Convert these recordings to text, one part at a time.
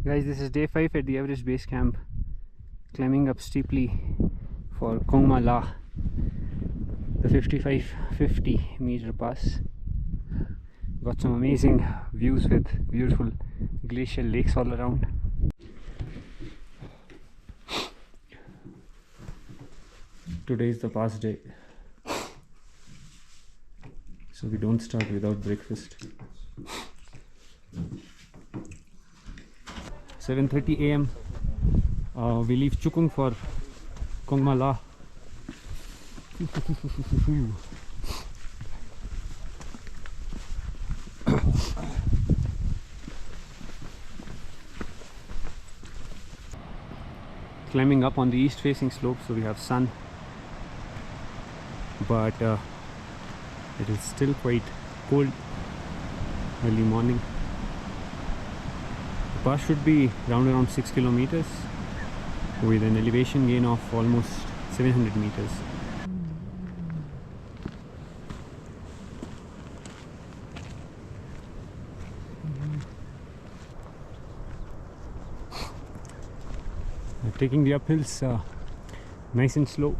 Guys, this is day 5 at the Everest base camp, climbing up steeply for Kongma La, the 5550 meter pass. Got some amazing views with beautiful glacial lakes all around. Today is the pass day, so we don't start without breakfast. 7:30 a.m. We leave Chukhung for Kongma La. Climbing up on the east facing slope, so we have sun, but it is still quite cold early morning. The pass should be around 6 kilometers with an elevation gain of almost 700 meters. Taking the uphills nice and slow.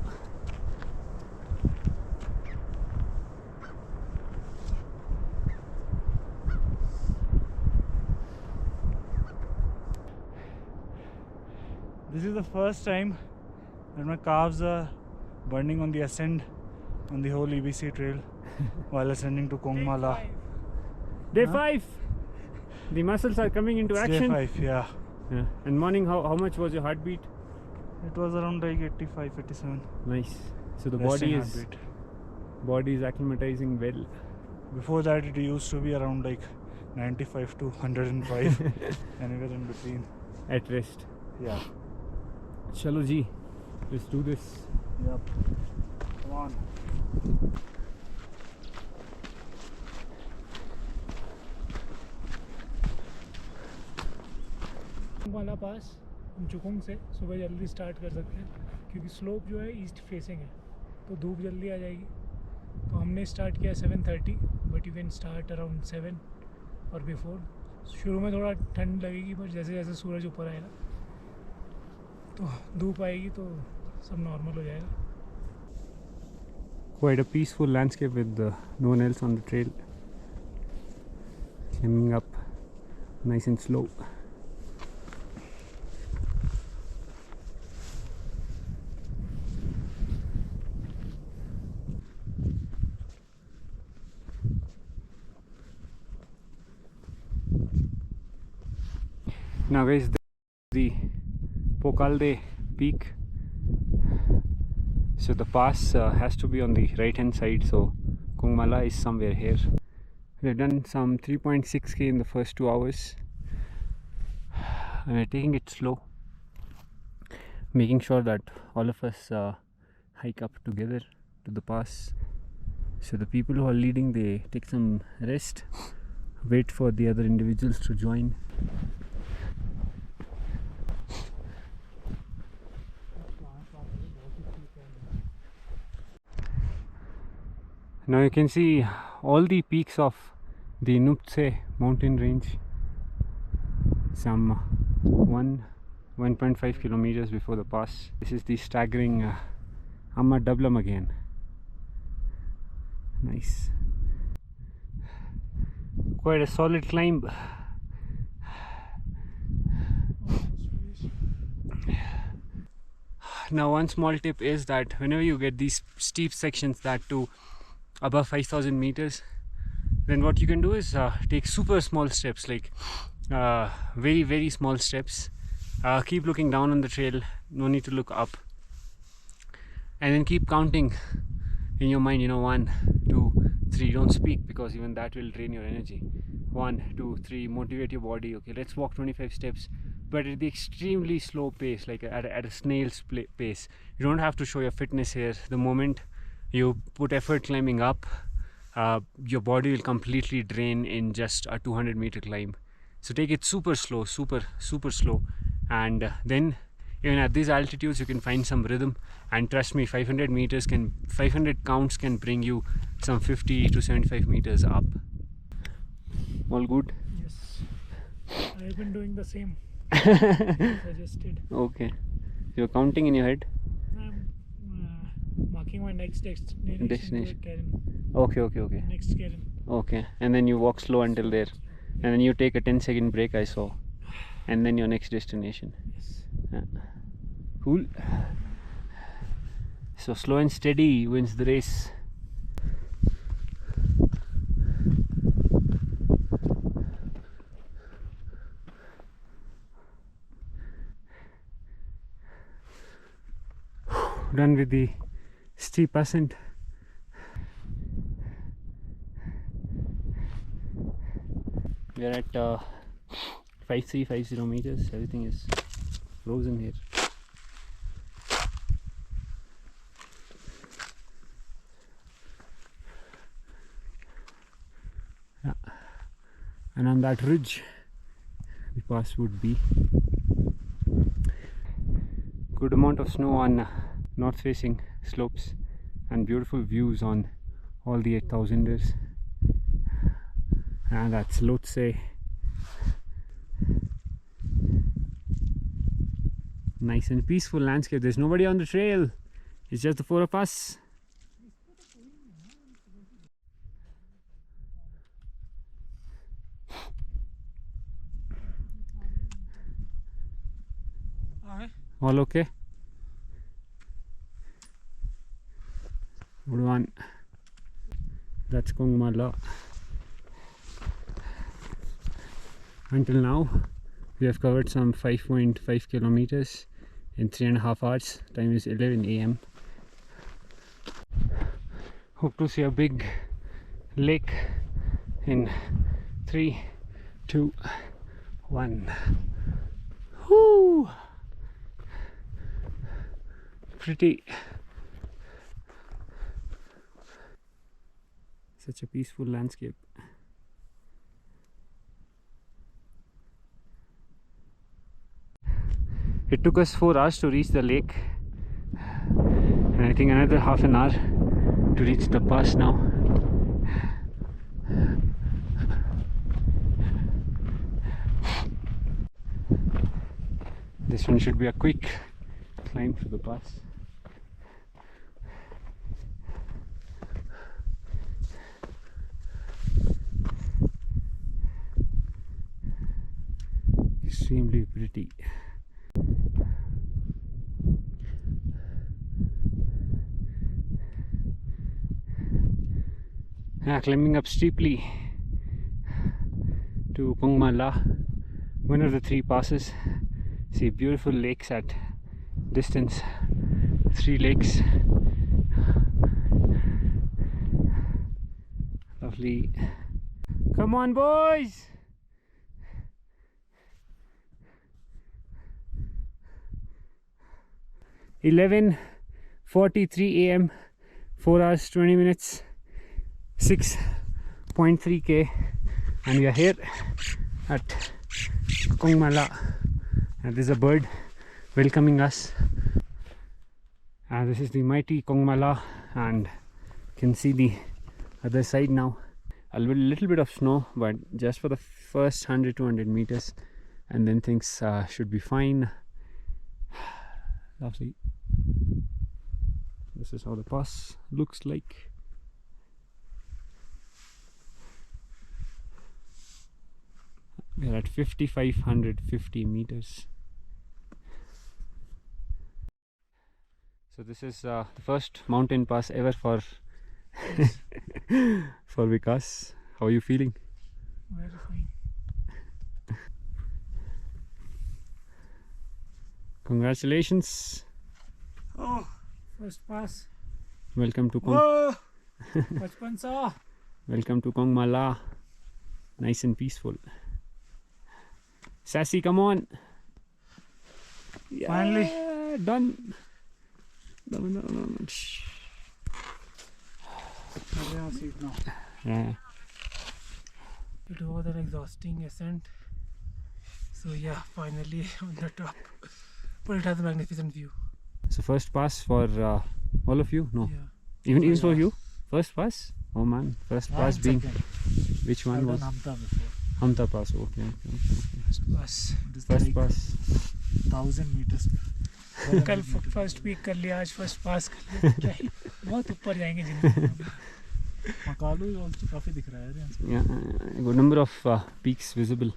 This is the first time that my calves are burning on the ascent on the whole EBC trail while ascending to Kongma La. Day 5! The muscles are coming into action. Day 5, yeah. And morning, how much was your heartbeat? It was around like 85, 87. Nice. So the Resting body is acclimatizing well. Before that it used to be around like 95 to 105. Anywhere in between. At rest. Yeah. Chalo ji, let's do this. Yep. Come on. वाला पास हम चुकुंग से सुबह जल्दी start कर सकते हैं क्योंकि slope जो है ईस्ट फेसिंग है तो धूप जल्दी आ जाएगी. तो हमने स्टार्ट किया 7:30 but you can start around 7 और बिफोर. शुरू में थोड़ा ठंड लगेगी पर जैसे जैसे सूरज ऊपर आएगा तो धूप आएगी तो सब नॉर्मल हो जाएगा. Quite a peaceful landscape with no one else on the trail. Climbing up nice and slow. Now guys, the Pokalde peak. So the pass has to be on the right hand side, so Kongma La is somewhere here. We've done some 3.6k in the first 2 hours and we're taking it slow, making sure that all of us hike up together to the pass. So the people who are leading, they take some rest, wait for the other individuals to join. Now you can see all the peaks of the Nuptse mountain range, some 1.5 kilometers before the pass. This is the staggering Amma Dablam again. Nice. Quite a solid climb. Now one small tip is that whenever you get these steep sections, that too above 5,000 meters, then what you can do is take super small steps, like very small steps. Keep looking down on the trail, no need to look up, and then keep counting in your mind, 1, 2, 3. Don't speak because even that will drain your energy. 1, 2, 3. Motivate your body. Okay, let's walk 25 steps, but at the extremely slow pace, like at a snail's pace. You don't have to show your fitness here. The moment you put effort climbing up, your body will completely drain in just a 200 meter climb. So take it super slow, super slow, and then even at these altitudes you can find some rhythm. And trust me, 500 counts can bring you some 50 to 75 meters up. All good? Yes, I've been doing the same. Suggested. Okay. You're counting in your head? I'm marking my next destination. Okay. Next Karen. Okay. And then you walk slow until there. And then you take a 10-second break, I saw. And then your next destination. Yes. Yeah. Cool. So slow and steady wins the race. Done with the steep ascent. We are at 5350 meters. Everything is frozen here. Yeah. And on that ridge the pass would be. Good amount of snow on north facing slopes and beautiful views on all the 8000ers. And that's Lobuche. Nice and peaceful landscape. There's nobody on the trail. It's just the four of us. All okay? Good one. That's Kongma. Until now we have covered some 5.5 kilometers in 3.5 hours. Time is 11 AM. Hope to see a big lake in 3, 2, 1. Whoo! Pretty. Such a peaceful landscape. It took us 4 hours to reach the lake, and I think another half an hour to reach the pass now. This one should be a quick climb to the pass. Extremely pretty. Climbing up steeply to Kongma, one of the 3 passes. See beautiful lakes at distance. 3 lakes. Lovely. Come on, boys! (11:43 AM), 4 hours 20 minutes, 6.3 k, and we are here at Kongma, and there's a bird welcoming us. And this is the mighty Kongma, and you can see the other side now. A little bit of snow, but just for the first 100-200 meters, and then things should be fine. Lovely. This is how the pass looks like. We are at 5550 meters. So this is the first mountain pass ever for for Vikas. How are you feeling? Very fine. Congratulations. Oh, first pass. Welcome to Welcome to Kongma. Nice and peaceful. Sassy, come on. Yeah, Finally. Done. No. Yeah. It was an exhausting ascent. So yeah, finally on the top. But it has a magnificent view. So first pass for all of you? No. Yeah. Even for you? First pass? Oh man, first pass being... Second. Which one I've was? done Hamta before. Hamta Pass. Okay. Pass. First pass. 1000 meters. कल first peak कर लिया, आज first pass कर लिया, क्या ही बहुत ऊपर जाएंगे जिंदगी में। Makalu is also काफी दिख रहा है यहाँ से। Yeah, a good number of peaks visible,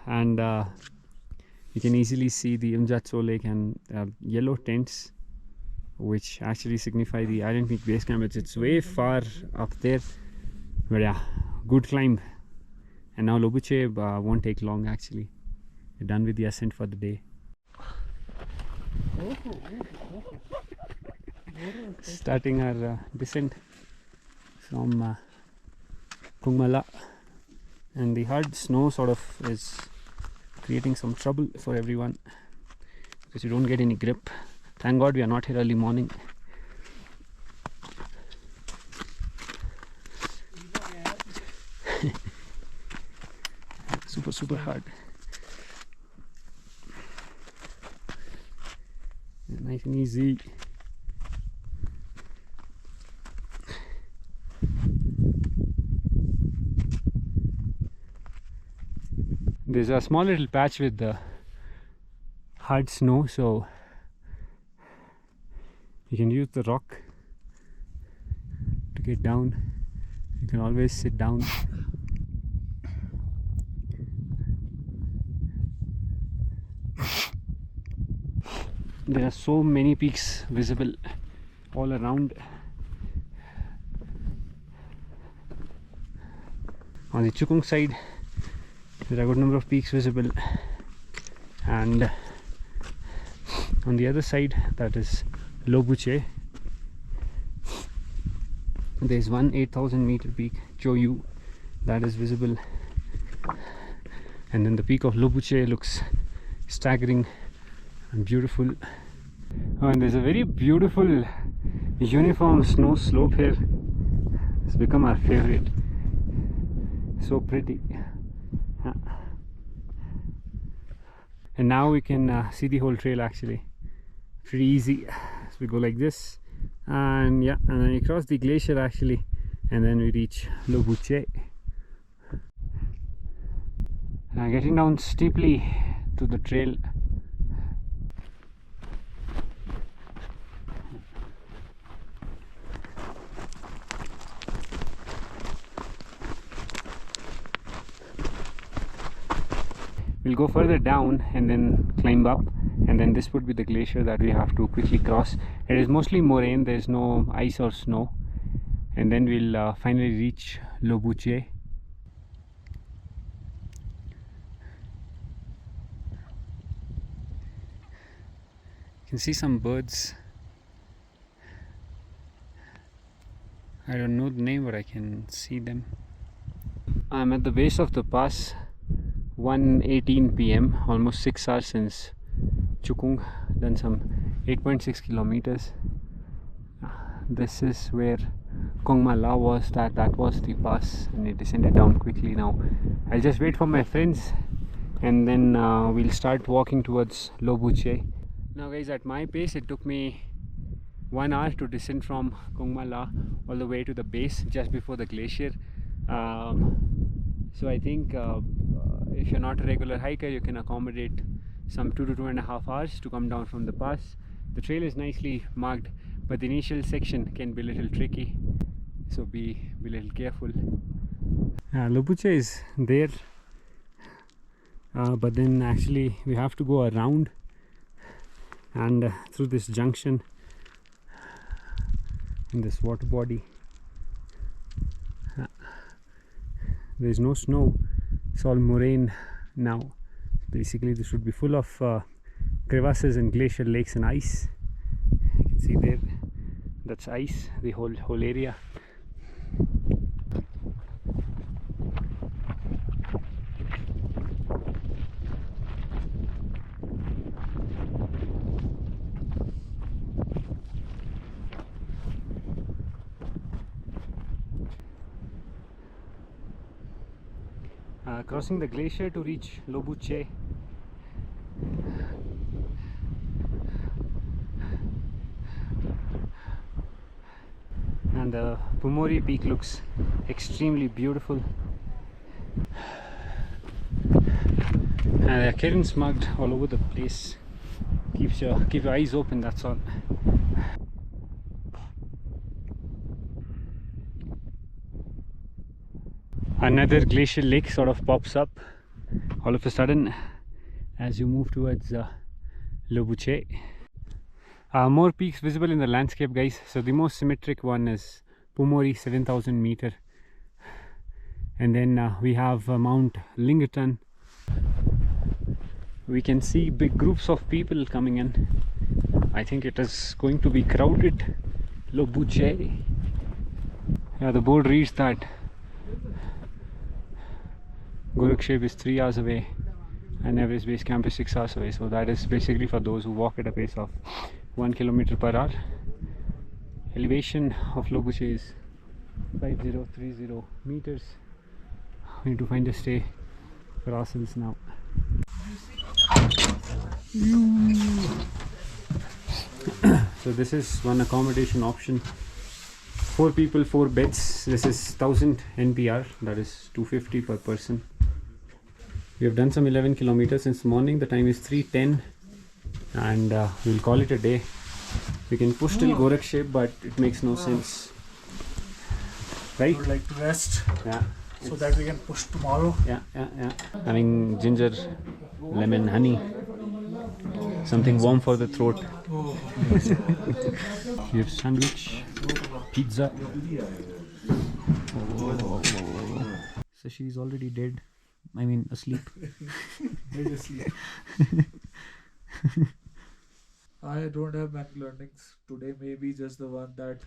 and you can easily see the Imjatso Lake and yellow tents, which actually signify the Island Peak base camp. It's way far up there, but yeah, good climb. And now Lobuche won't take long actually. We're done with the ascent for the day. Starting our descent from Kongma, and the hard snow sort of is creating some trouble for everyone because you don't get any grip. Thank God we are not here early morning. Super hard. Nice and easy. There's a small little patch with the hard snow, so you can use the rock to get down. You can always sit down. There are so many peaks visible all around. On the Chukhung side, there are a good number of peaks visible, and on the other side, that is Lobuche, there is one 8,000 meter peak, Choyu, that is visible, and then the peak of Lobuche looks staggering and beautiful. Oh, and there's a very beautiful uniform snow slope here. It's become our favorite. So pretty. And now we can see the whole trail actually. Pretty easy. So we go like this, and yeah, and then we cross the glacier actually, and then we reach Lobuche. Getting down steeply to the trail. We'll go further down and then climb up, and then this would be the glacier that we have to quickly cross. It is mostly moraine, there's no ice or snow, and then we'll finally reach Lobuche. You can see some birds. I don't know the name, but I can see them. I'm at the base of the pass. 1:18 p.m. almost 6 hours since Chukhung. Done some 8.6 kilometers. This is where Kongma was. That was the pass, and it descended down quickly. Now I'll just wait for my friends, and then we'll start walking towards Lobuche. Now guys, at my pace it took me 1 hour to descend from Kongma all the way to the base just before the glacier. So I think if you're not a regular hiker, you can accommodate some 2 to 2.5 hours to come down from the pass. The trail is nicely marked, but the initial section can be a little tricky, so be a little careful. Lobuche is there, but then actually we have to go around and through this junction in this water body. There is no snow, it's all moraine now. Basically this should be full of crevasses and glacial lakes and ice. You can see there, that's ice, the whole area. Crossing the glacier to reach Lobuche. And the Pumori peak looks extremely beautiful. And there are kittens marked all over the place. Keep your eyes open, that's all. Another glacial lake sort of pops up all of a sudden as you move towards Lobuche. More peaks visible in the landscape, guys. So the most symmetric one is Pumori, 7,000 meter, and then we have Mount Lingaton. We can see big groups of people coming in. I think it is going to be crowded. Lobuche. Yeah, the board reads that Gorakshep is 3 hours away and Everest Base Camp is 6 hours away. So that is basically for those who walk at a pace of 1 kilometer per hour. Elevation of Lobuche is 5030 meters. We need to find a stay for ourselves now. So this is one accommodation option. 4 people, 4 beds. This is 1000 NPR, that is 250 per person. We have done some 11 kilometers since morning. The time is 3:10 and we'll call it a day. We can push till Gorakshep, but it makes no sense, right? I would like to rest, Yeah, so that we can push tomorrow. yeah. Having ginger, lemon, honey, something warm for the throat. We have sandwich, pizza. So she's already dead. I mean, asleep. I don't have many learnings today. Maybe just the one that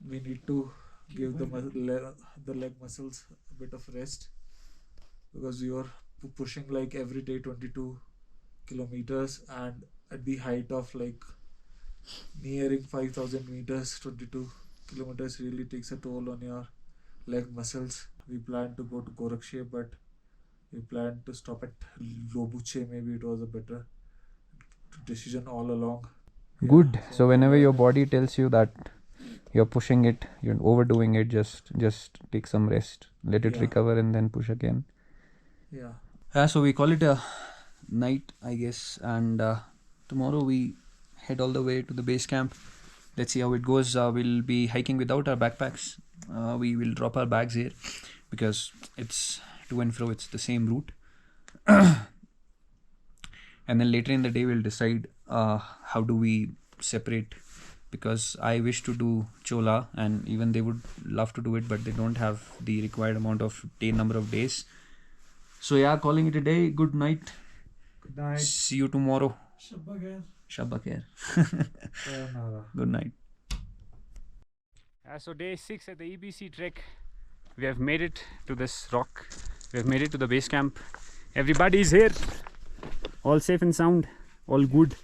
we need to give the leg muscles a bit of rest, because you're pushing like every day 22 kilometers, and at the height of like nearing 5,000 meters, 22 kilometers really takes a toll on your leg muscles. We planned to go to Gorakshep, but we planned to stop at Lobuche. Maybe it was a better decision all along. Good. So whenever your body tells you that you're pushing it, you're overdoing it, just take some rest, let it recover, and then push again. Yeah. So we call it a night, I guess, and tomorrow we head all the way to the base camp. Let's see how it goes. We'll be hiking without our backpacks. We will drop our bags here because it's to and fro, it's the same route. And then later in the day we'll decide how do we separate, because I wish to do Chola and even they would love to do it, but they don't have the required amount of number of days. So yeah, calling it a day. Good night. Good night. See you tomorrow. Shabba khair. Good night. So day 6 at the EBC trek. We have made it to this rock. We have made it to the base camp. Everybody is here. All safe and sound. All good.